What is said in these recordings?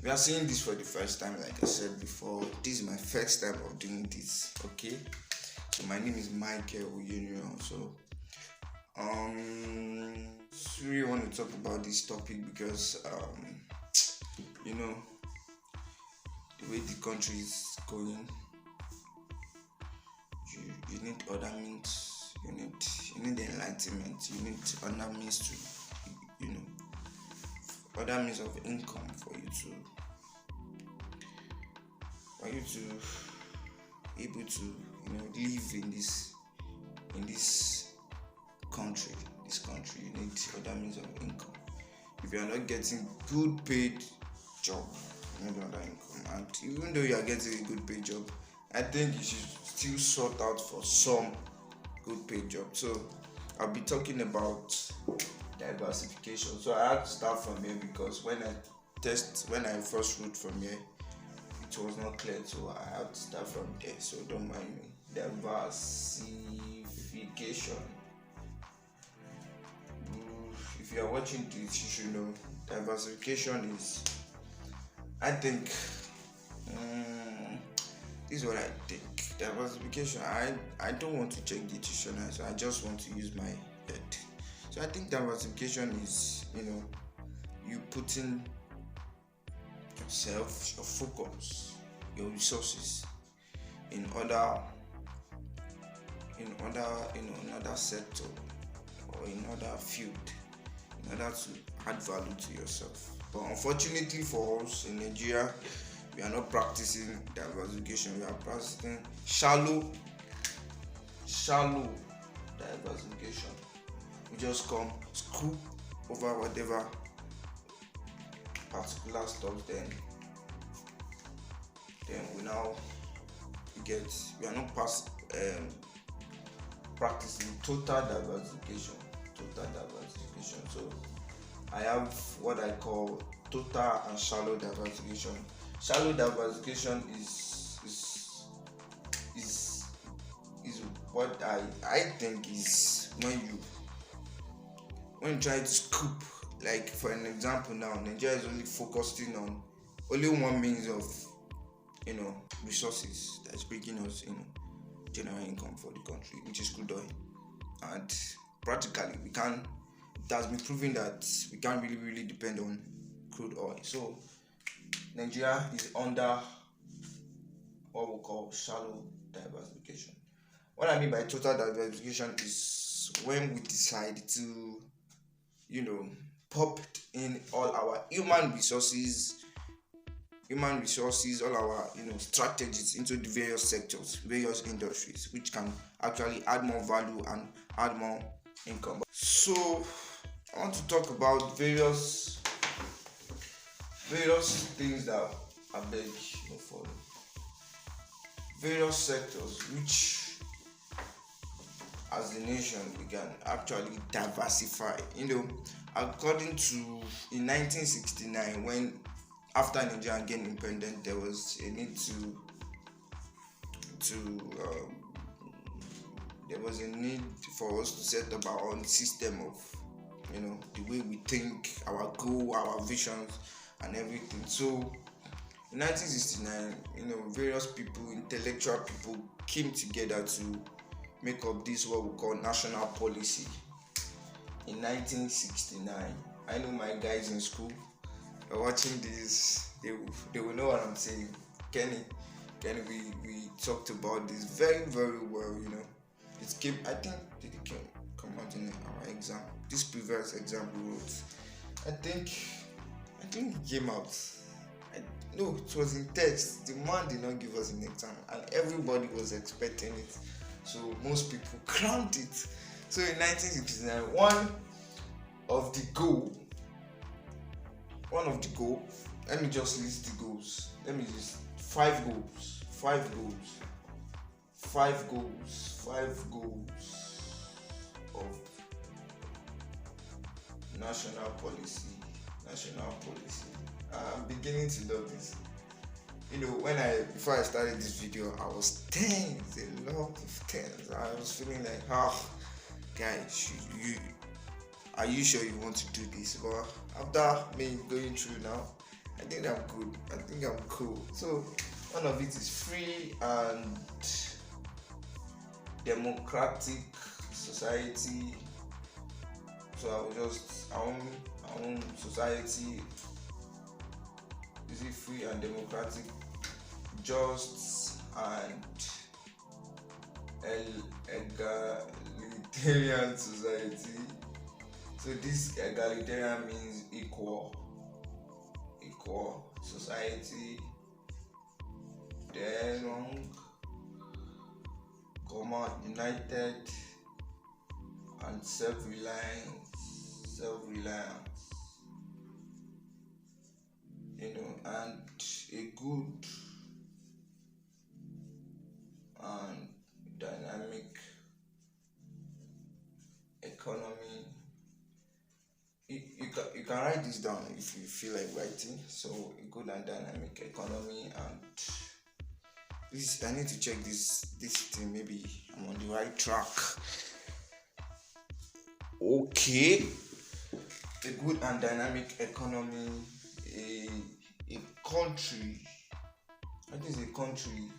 we are seeing this for the first time. Like I said before, this is my first time of doing this. Okay, so my name is Michael Union. So really want to talk about this topic because you know, the way the country is going, you need other means, you need enlightenment, you need other means to, you know, other means of income for you to able to, you know, live in this country. You need other means of income. If you are not getting good paid job, you need other income. And even though you are getting a good paid job, I think you should still sort out for some good paid job. So I'll be talking about diversification. So I had to start from here because when I first wrote from here, it was not clear, so I had to start from there. So don't mind me. Diversification. If you are watching this, you should know diversification is, I think, this is what I think. Diversification, I don't want to check the dictionary, so I just want to use my head. So I think diversification is, you know, you putting yourself, your focus, your resources in other sector or in other field in order to add value to yourself. But unfortunately for us in Nigeria, we are not practicing diversification. We are practicing shallow diversification. We just come scoop over whatever particular stuff, then we are not practicing total diversification. So I have what I call total and shallow diversification. Shallow diversification is what I think is when you try to scoop. Like for an example, now Nigeria is only focusing on only one means of, you know, resources that's bringing us, you know, general income for the country, which is crude oil. And practically it has been proven that we can't really depend on crude oil. So Nigeria is under what we call shallow diversification. What I mean by total diversification is when we decide to, you know, pop in all our human resources, all our, you know, strategies into the various sectors, various industries, which can actually add more value and add more income. So I want to talk about various things that I beg you know, for various sectors which as a nation we can actually diversify. You know, according to in 1969, when after Nigeria gained independence, there was a need there was a need for us to set up our own system of, you know, the way we think, our goal, our visions, and everything. So in 1969, you know, various people, intellectual people, came together to make up this what we call national policy. In 1969, I know my guys in school are watching this. They will know what I'm saying. Kenny, we talked about this very well. You know, it came. I think did it come out in our exam? This previous exam we wrote. I think it came out. No, it was in text. The man did not give us an exam, and everybody was expecting it. So most people crammed it. So in 1969, one of the goal. Let me just list the goals. Let me just five goals of national policy. I'm beginning to love this. You know, before I started this video, I was tense, a lot of tense. I was feeling like, guys, are you sure you want to do this? But after me going through now, I think I'm good. I think I'm cool. So one of it is free and democratic society. So I want society is it free and democratic, just and egalitarian society. So this egalitarian means equal society. Then united and self-reliance, and a good and dynamic economy. You can write this down if you feel like writing. So a good and dynamic economy, and this I need to check this thing. Maybe I'm on the right track. Okay, a good and dynamic economy, a country. I think it's a country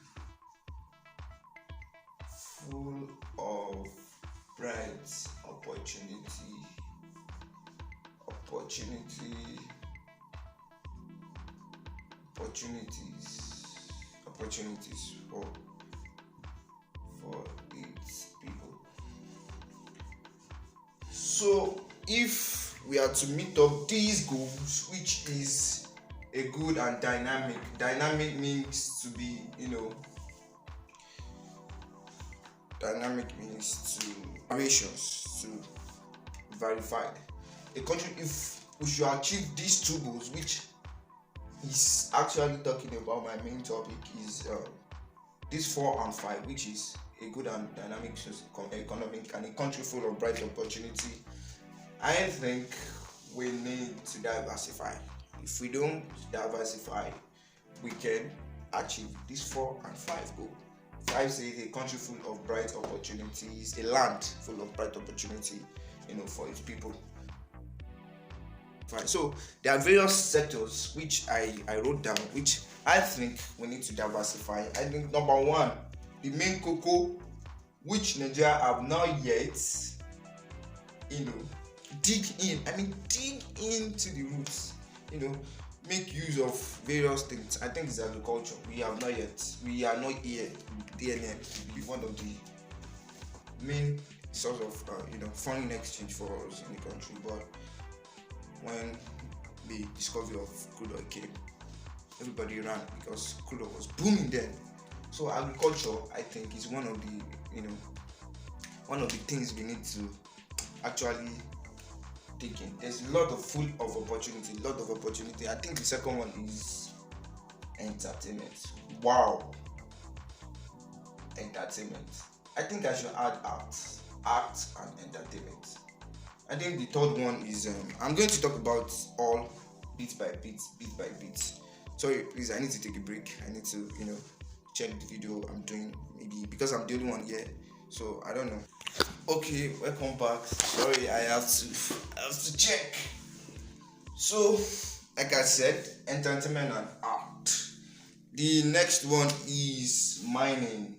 full of bright opportunities for its people. So if we are to meet up these goals, which is a good and dynamic means to be, dynamic means to variations, to verified. A country, if we should achieve these two goals, which is actually talking about my main topic, is this 4 and 5, which is a good and dynamic economic and a country full of bright opportunity. I think we need to diversify. If we don't diversify, we can achieve this 4 and 5 goal. 5 says a country full of bright opportunities, a land full of bright opportunity, for its people. Fine. So there are various sectors which I wrote down, which I think we need to diversify. I think number 1, the main cocoa, which Nigeria have not yet, dig into the roots, make use of various things. I think it's agriculture. We are not here. DNA to be one of the main source of foreign exchange for us in the country. But when the discovery of crude oil came, everybody ran because crude oil was booming then. So agriculture, I think, is one of the things we need to actually take in. There's a lot of opportunity. I think the second one is entertainment. Wow, entertainment. I think I should add art and entertainment. I think the third one is I'm going to talk about all bit by bit. Sorry, please, I need to take a break. I need to check the video I'm doing, maybe because I'm the only one here, so I don't know. Okay, welcome back. Sorry, I have to check. So like I said, entertainment and art. The next one is mining,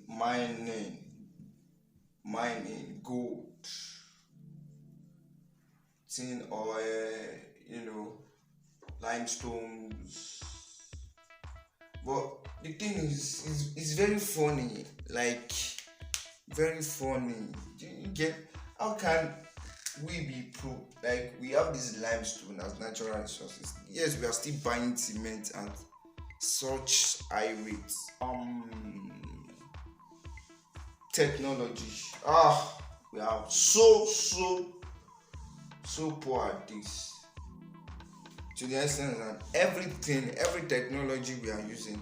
gold, tin oil, limestones. But the thing is, it's very funny, like very funny. You get, how can we be like we have this limestone as natural resources? Yes, we are still buying cement at such high rates. Technology. We are so poor at this, to the extent that every technology we are using,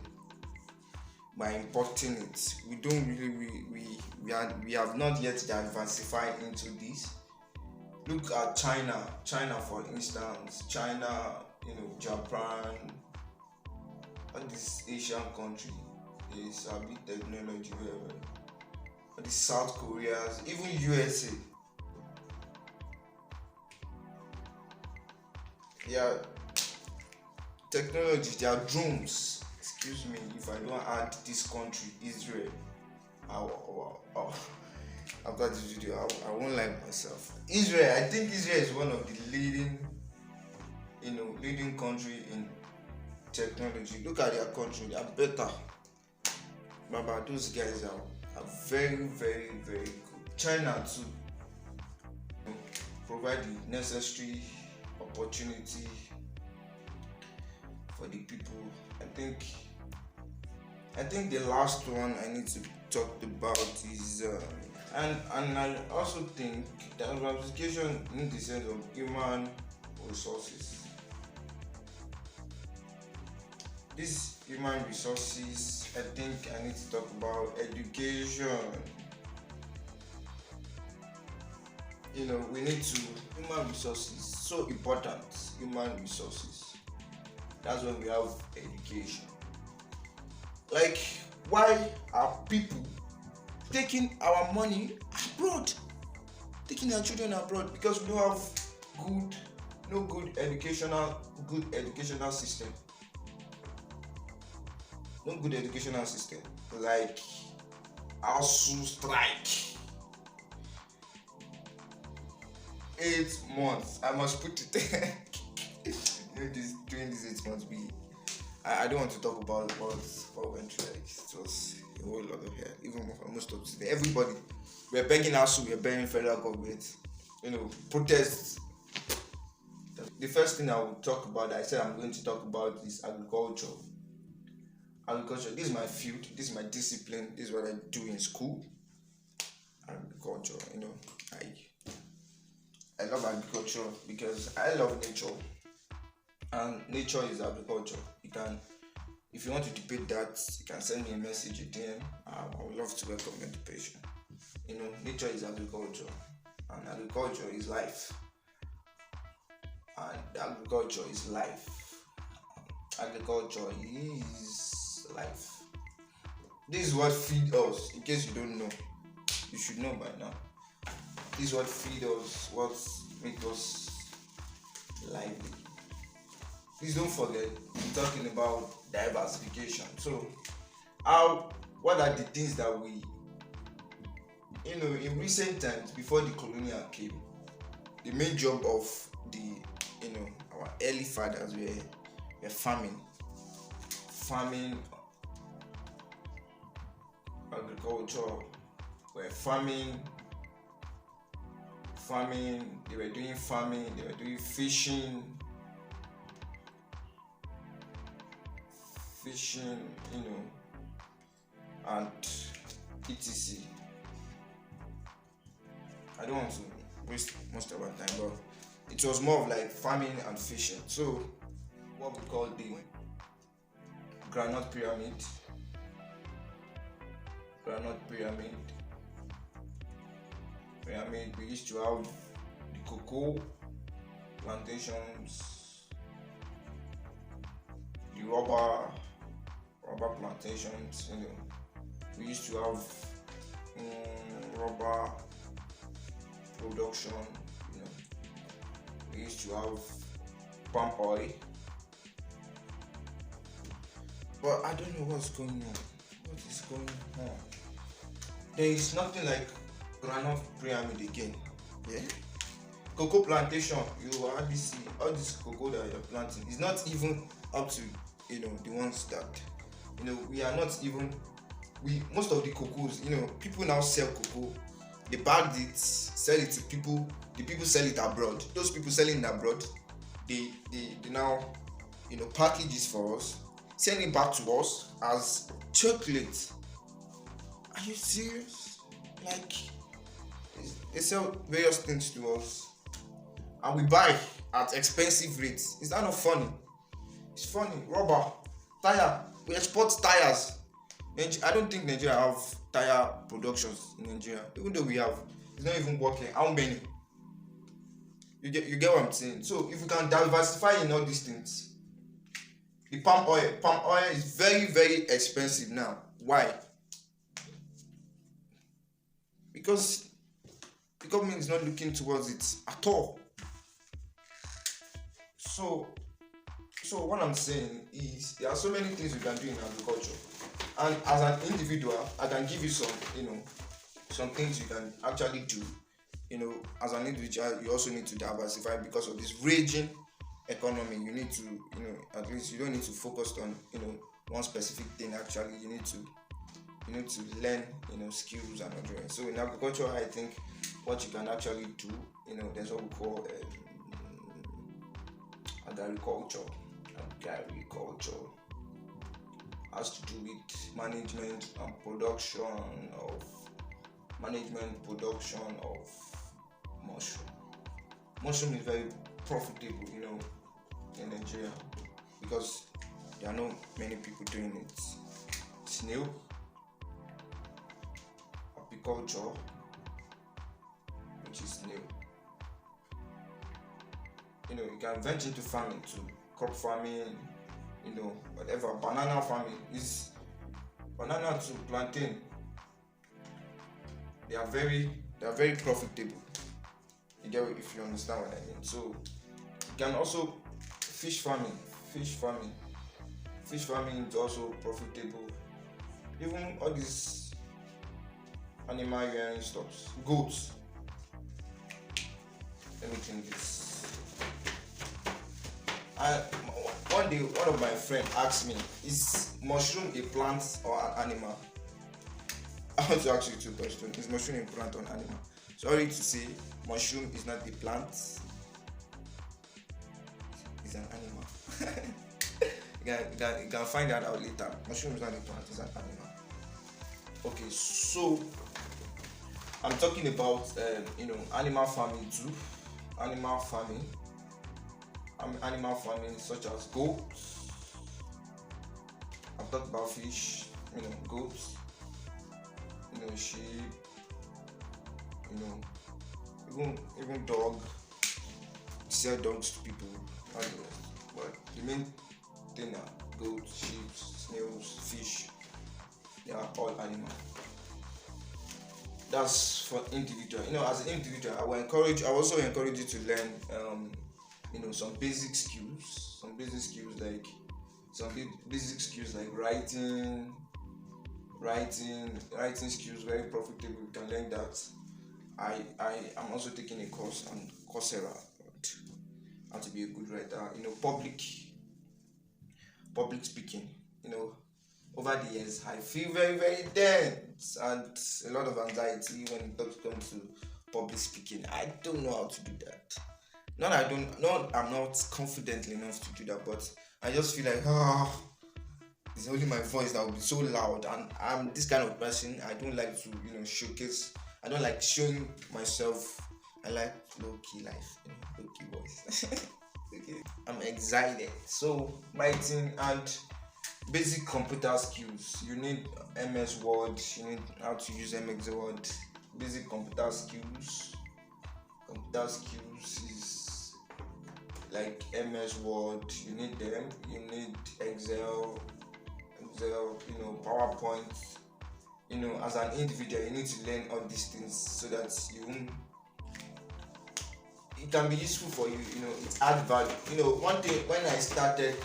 by importing it, we don't really we have not yet diversified into this. Look at China for instance. China, Japan, all these Asian countries, they submit technology very well. All the South Koreas, even USA. Yeah, technology, there are drones. Excuse me if I don't add this country, Israel. After this video, I won't like myself. Israel, I think Israel is one of the leading country in technology. Look at their country, they are better. Baba, those guys are very, very, very good. China too, provide the necessary opportunity for the people. I think the last one I need to talk about is and I also think diversification in the sense of human resources. These human resources, I think I need to talk about education. We need to human resources, so important. Human resources, that's when we have education. Like, why are people taking our money abroad, taking our children abroad? Because we don't have good educational system. No good educational system. Like ASU strike, 8 months. I must put it. During these 8 months, I don't want to talk about what went through. Like, it was a whole lot of hair. Even for most of today, everybody, we're begging ASU, we're begging federal government. Protests. The first thing I will talk about, I said I'm going to talk about, is agriculture. This is my field, this is my discipline, this is what I do in school. Agriculture, I love agriculture because I love nature, and nature is agriculture. If you want to debate that, you can send me a message, a DM. I would love to welcome your debate. Nature is agriculture, and agriculture is life. And agriculture is life. Agriculture is life. This is what feeds us. In case you don't know, you should know by now. This is what feeds us, what makes us lively. Please don't forget, we're talking about diversification. So, what are the things that we, in recent times, before the colonial came, the main job of our early fathers were farming, agriculture, were farming. They were doing farming. They were doing fishing, and etc. I don't want to waste most of our time, but it was more of like farming and fishing. So, what we call the granite pyramid. We used to have the cocoa plantations, the rubber plantations. We used to have rubber production. We used to have palm oil, but I don't know what's going on. What is going on? There is nothing like granite pyramid again. Yeah. Cocoa plantation, you hardly see all this cocoa that you're planting. It's not even up to the ones that we are not even. Most of the cocoas, people now sell cocoa. They bagged it, sell it to people. The people sell it abroad. Those people selling it abroad, they now package it for us, send it back to us as chocolate. Are you serious? Like, they sell various things to us, and we buy at expensive rates. Is that not funny? It's funny. Rubber, tire. We export tires. I don't think Nigeria have tire productions in Nigeria. Even though we have, it's not even working. How many? You get what I'm saying? So if we can diversify in all these things, the palm oil is very, very expensive now. Why? Because the government is not looking towards it at all. So So what I'm saying is there are so many things we can do in agriculture, and as an individual, I can give you some, some things you can actually do. As an individual, you also need to diversify because of this raging economy. You need to, at least you don't need to focus on, one specific thing. Actually, you need to learn, skills and all. So in agriculture, I think what you can actually do, there's what we call agriculture. Agriculture has to do with management production of mushroom. Mushroom is very profitable, in Nigeria because there are not many people doing it. Snail, apiculture, which is snail. You can venture into farming too, crop farming, whatever. Banana farming is banana to plantain. They are very profitable. You get if you understand what I mean. So you can also fish farming. Fish farming is also profitable. Even all these animal rearing stuff, goats. Let me think this. One day, one of my friends asked me, "Is mushroom a plant or an animal?" I want to ask you two questions. Is mushroom a plant or an animal? Sorry to say, mushroom is not a plant. It's an animal. you can find that out later. Mushroom is not a plant, it's an animal. Okay, so I'm talking about animal farming too. Animal farming such as goats. I've talked about fish, goats, sheep, even dog. Sell dogs to people, but the main thing are goats, sheep, snails, fish. They are all animals. That's for individual. As an individual, I also encourage you to learn some basic skills like writing skills, very profitable. You can learn that. I am also taking a course on Coursera how to be a good writer. Public speaking. Over the years, I feel very, very dense and a lot of anxiety when it comes to public speaking. I don't know how to do that. I'm not confident enough to do that, but I just feel like, it's only my voice that will be so loud, and I'm this kind of person. I don't like to, showcase. I don't like showing myself. I like low-key life, low-key voice. Okay. I'm excited. So writing and basic computer skills. You need MS Word. You need how to use MS Word. Basic computer skills. Computer skills is like MS Word. You need them. You need Excel, PowerPoint. As an individual, you need to learn all these things so that it can be useful for you. It adds value. One thing when I started,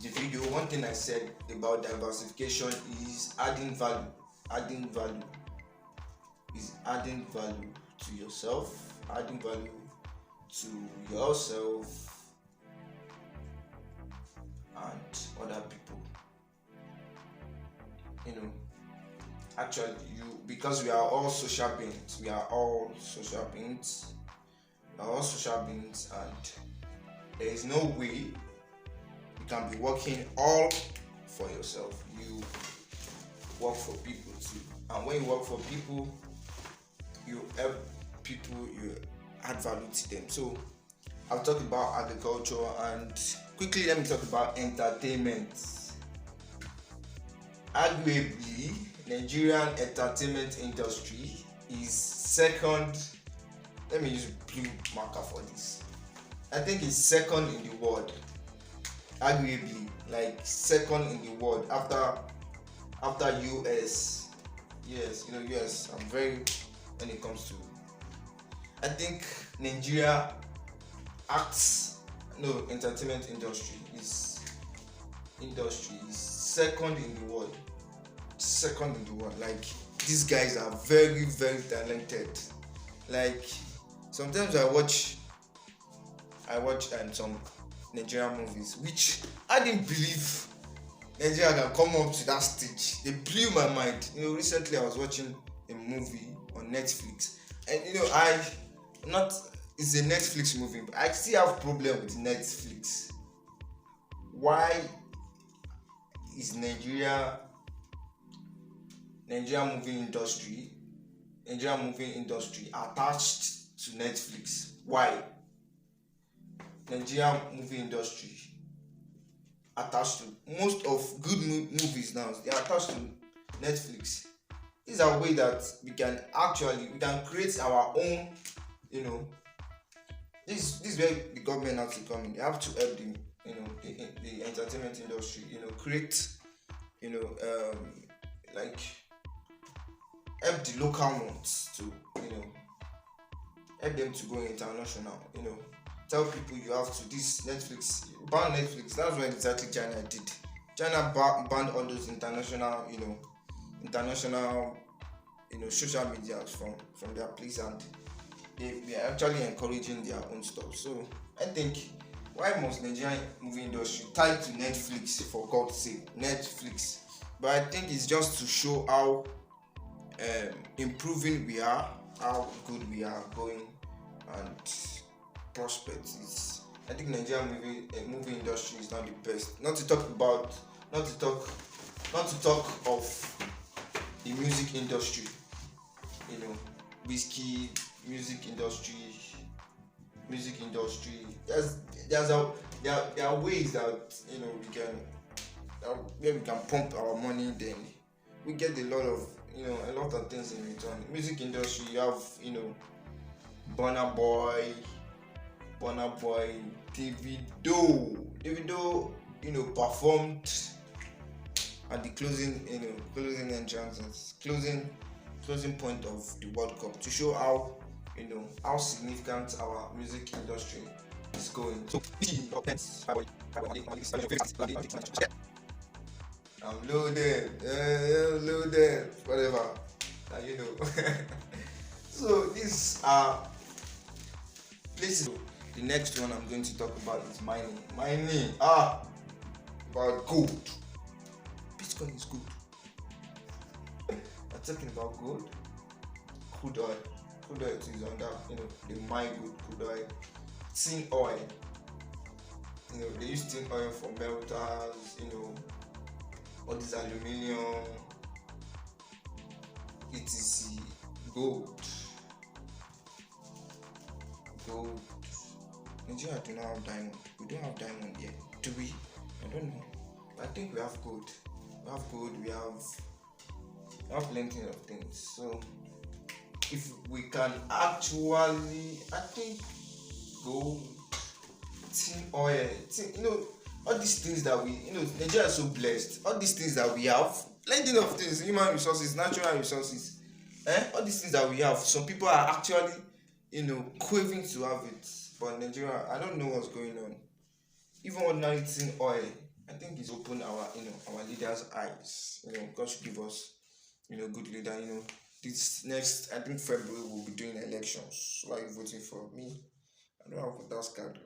the video, one thing I said about diversification is adding value. Adding value is adding value to yourself, adding value to yourself and other people. Actually, because we are all social beings, and there is no way you can be working all for yourself. You work for people too, and when you work for people, you help people, you add value to them. So I've talked about agriculture, and quickly let me talk about entertainment. Arguably, Nigerian entertainment industry is second. Let me use a blue marker for this. I think it's second in the world. Arguably, like second in the world after US. Yes, US. I'm very when it comes to. I think Nigeria acts No, entertainment industry is second in the world. Second in the world. Like, these guys are very, very talented. Like, sometimes I watch some Nigerian movies, which I didn't believe Nigeria can come up to that stage. They blew my mind. Recently I was watching a movie on Netflix, and I not it's a Netflix movie, but I still have problem with Netflix. Why is Nigeria movie industry attached to Netflix? Why Nigeria movie industry attached to most of good movies now? They are attached to Netflix. This is a way that we can create our own. You know, this is where the government has to come in. They have to help the entertainment industry. Create. Like, help the local ones to help them to go international. Tell people you have to this Netflix, ban Netflix. That's what exactly China did. China banned all those international social medias from their place, and they are actually encouraging their own stuff. So I think, why must Nigerian movie industry tie to Netflix, for God's sake? Netflix. But I think it's just to show how improving we are, how good we are going, and prospect is. I think Nigerian movie industry is not the best. Not to talk of the music industry. Whiskey, music industry. There are ways that where we can pump our money, then we get a lot of things in return. Music industry, you have Burna Boy, Davido, performed at the closing entrances, closing point of the World Cup, to show how significant our music industry is going. So I'm loaded, whatever. So these are places. The next one I'm going to talk about is mining. About gold. Bitcoin is good. I'm talking about gold. Crude oil is under, they mine crude oil. Tin oil. They use tin oil for melters, all this aluminium, etc. Gold. Nigeria do not have diamond. We don't have diamond yet, do we? I don't know. But I think we have gold. We have plenty of things. So if we can actually, I think, gold, tin oil, all these things that Nigeria is so blessed. All these things that we have, plenty of things, human resources, natural resources, all these things that we have. Some people are actually, craving to have it. But Nigeria, I don't know what's going on. Even ordinary tin oil, I think it's opened our leaders' eyes. God should give us, good leader. This next, I think February, we'll be doing elections. So, are you voting for me? I don't have voters card.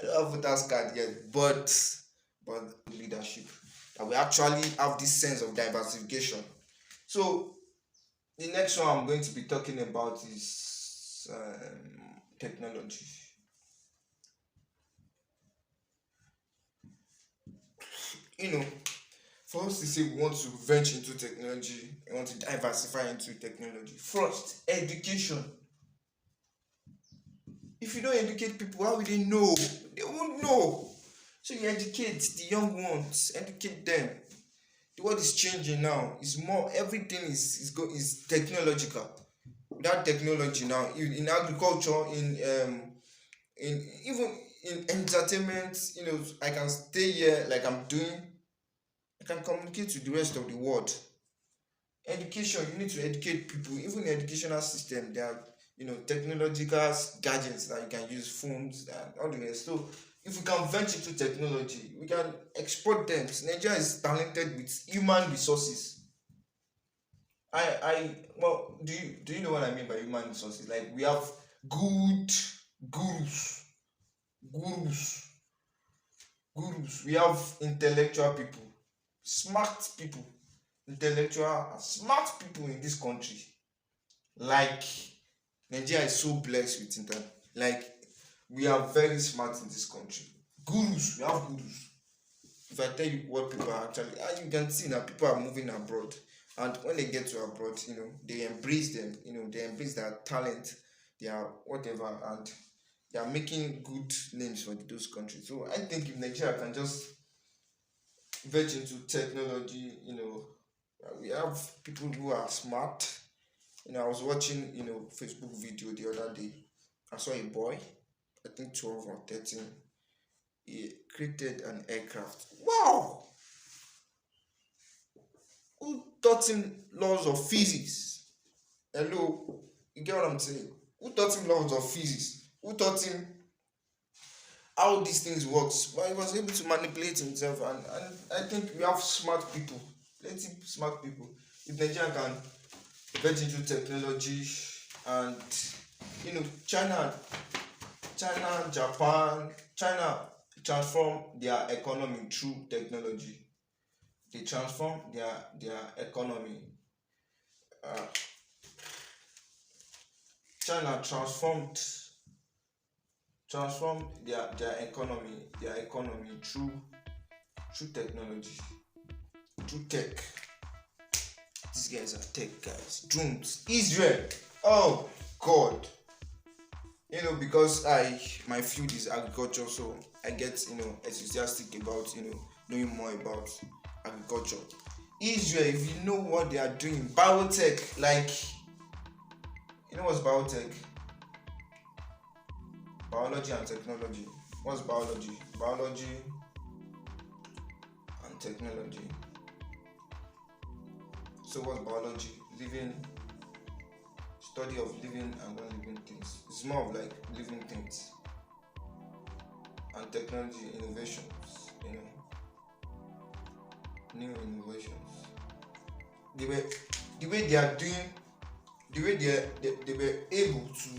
I don't have voters card yet, but leadership, that we actually have this sense of diversification. So the next one I'm going to be talking about is technology. For us to say we want to venture into technology, we want to diversify into technology, first, education. If you don't educate people, how will they know? They won't know. So you educate the young ones, educate them. The world is changing now. It's more, everything is technological. Without technology now, in agriculture, in even in entertainment, I can stay here like I'm doing. I can communicate with the rest of the world. Education, you need to educate people. Even the educational system, technological gadgets that you can use, phones and all the rest. So if we can venture into technology, we can export them. Nigeria is talented with human resources. Well, do you know what I mean by human resources? Like, we have good gurus, gurus, gurus. We have intellectual people, smart people, intellectual and smart people in this country. Like, Nigeria is so blessed with internet. Like, we are very smart in this country. Gurus, we have gurus. If I tell you what people are actually, you can see that people are moving abroad, and when they get to abroad, they embrace them. They embrace their talent, their whatever, and they are making good names for those countries. So I think if Nigeria can just venture into technology, we have people who are smart. I was watching, Facebook video the other day. I saw a boy, I think 12 or 13. He created an aircraft. Wow! Who taught him laws of physics? Hello, you get what I'm saying? Who taught him laws of physics? Who taught him how these things works? But he was able to manipulate himself, and I think we have smart people, plenty smart people. If Nigeria can get into technology, and China, Japan, China transform their economy through technology. They transform their economy. uh, China transformed their economy through technology, through tech. These guys are tech guys. Drones, Israel. Oh God. Because my field is agriculture, so I get enthusiastic about knowing more about agriculture. Israel, if you know what they are doing, biotech, like, what's biotech? Biology and technology. What's biology? Biology and technology. So what's biology? Study of living and non-living things. It's more of like living things. And technology, innovations, new innovations. The way they are doing, the way they were able to,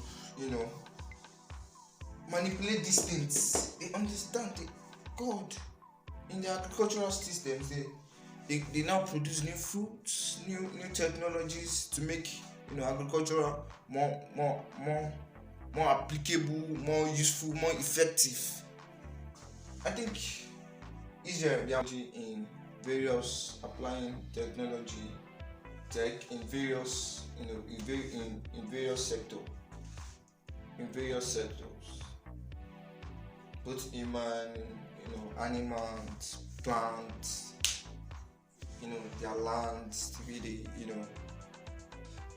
manipulate these things. They understand God in the agricultural systems. They now produce new fruits, new technologies to make agriculture more applicable, more useful, more effective. I think Israel, they are in various applying technology, tech in various in various sectors, both human, animals, plants, their lands. The way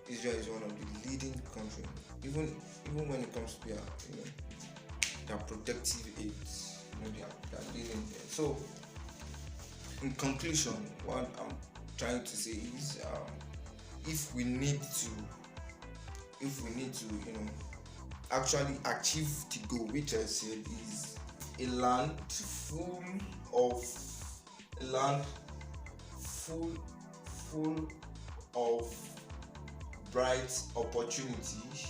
Israel is one of the leading countries, even when it comes to their protective aids. They are leading there. So, in conclusion, what I'm trying to say is, if we need to, actually achieve the goal, which I said is a land full of bright opportunities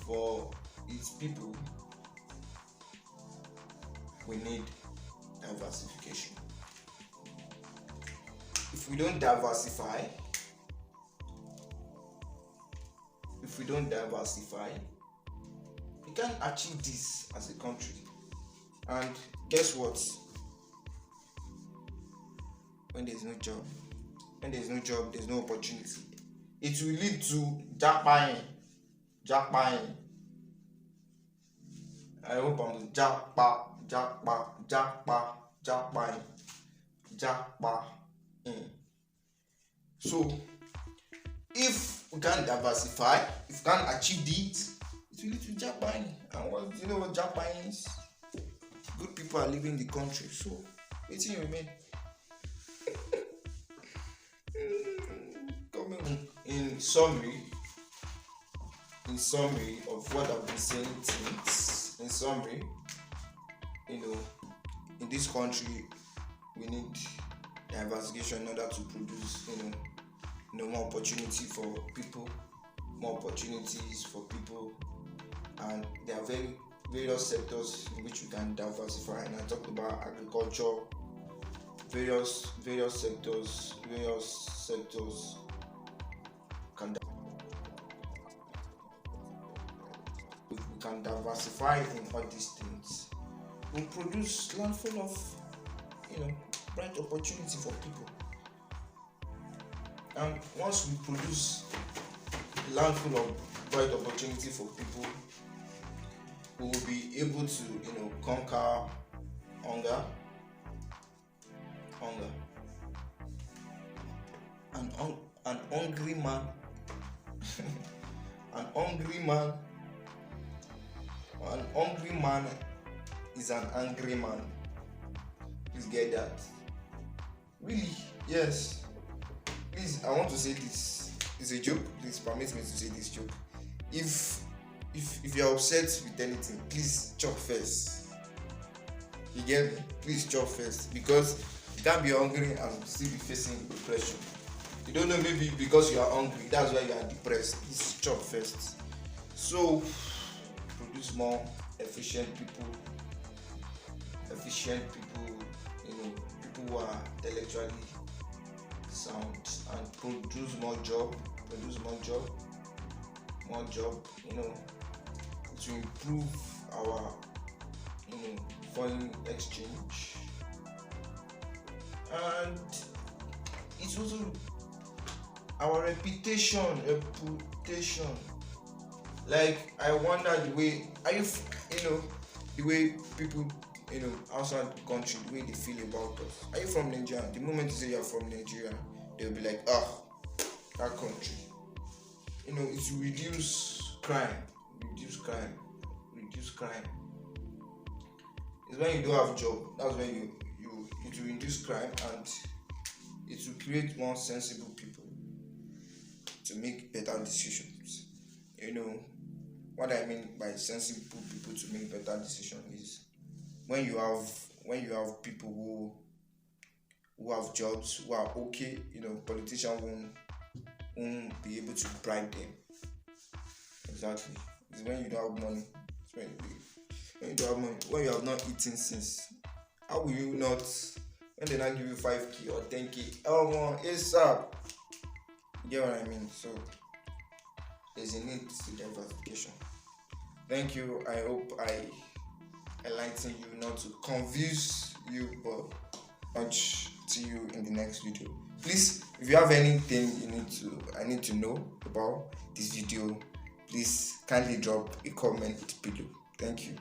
for its people. We need diversification. If we don't diversify, we can't achieve this as a country. And guess what? When there's no job, there's no opportunity. It will lead to jackpying. I hope I'm jackpying. So if we can't diversify, if we can't achieve this, it will lead to jackpying. And what you know what jackpying is? Good people are leaving the country. So waiting remain. in summary, of what I've been saying since, in summary, you know, in this country we need diversification in order to produce, more opportunity for people, more opportunities for people, and there are various sectors in which we can diversify. And I talked about agriculture, various sectors can if we can diversify in all these things, we produce land full of bright opportunity for people. And once we produce a land full of bright opportunity for people, we will be able to conquer hunger. An hungry man an hungry man is an angry man. Please get that. Really? Yes. Please, I want to say this. It's a joke. Please permit me to say this joke. If you're upset with anything, please chop first. You get me? Please chop first, because you can't be hungry and still be facing depression. You don't know, maybe because you are hungry, that's why you are depressed. Please chop first. So produce more efficient people, people who are intellectually sound, and produce more job, to improve our foreign exchange, and it's also our reputation. Like, I wonder the way the way people outside the country, the way they feel about us. Are you from Nigeria? The moment you say you're from Nigeria, they'll be like, that country. It will reduce crime. It's when you don't have job, that's when it will reduce crime, and it will create more sensible people to make better decisions. What I mean by sensible people to make better decisions is when you have people who have jobs, who are okay. Politicians won't be able to bribe them. Exactly. It's when you don't have money. When you have not eaten since, how will you not, when they not give you 5k or 10k, ASAP? You get what I mean? So there's a need to diversification. Thank you. I hope I enlighten you, not to confuse you, but much to you in the next video. Please, if you have anything I need to know about this video, please kindly drop a comment below. Thank you.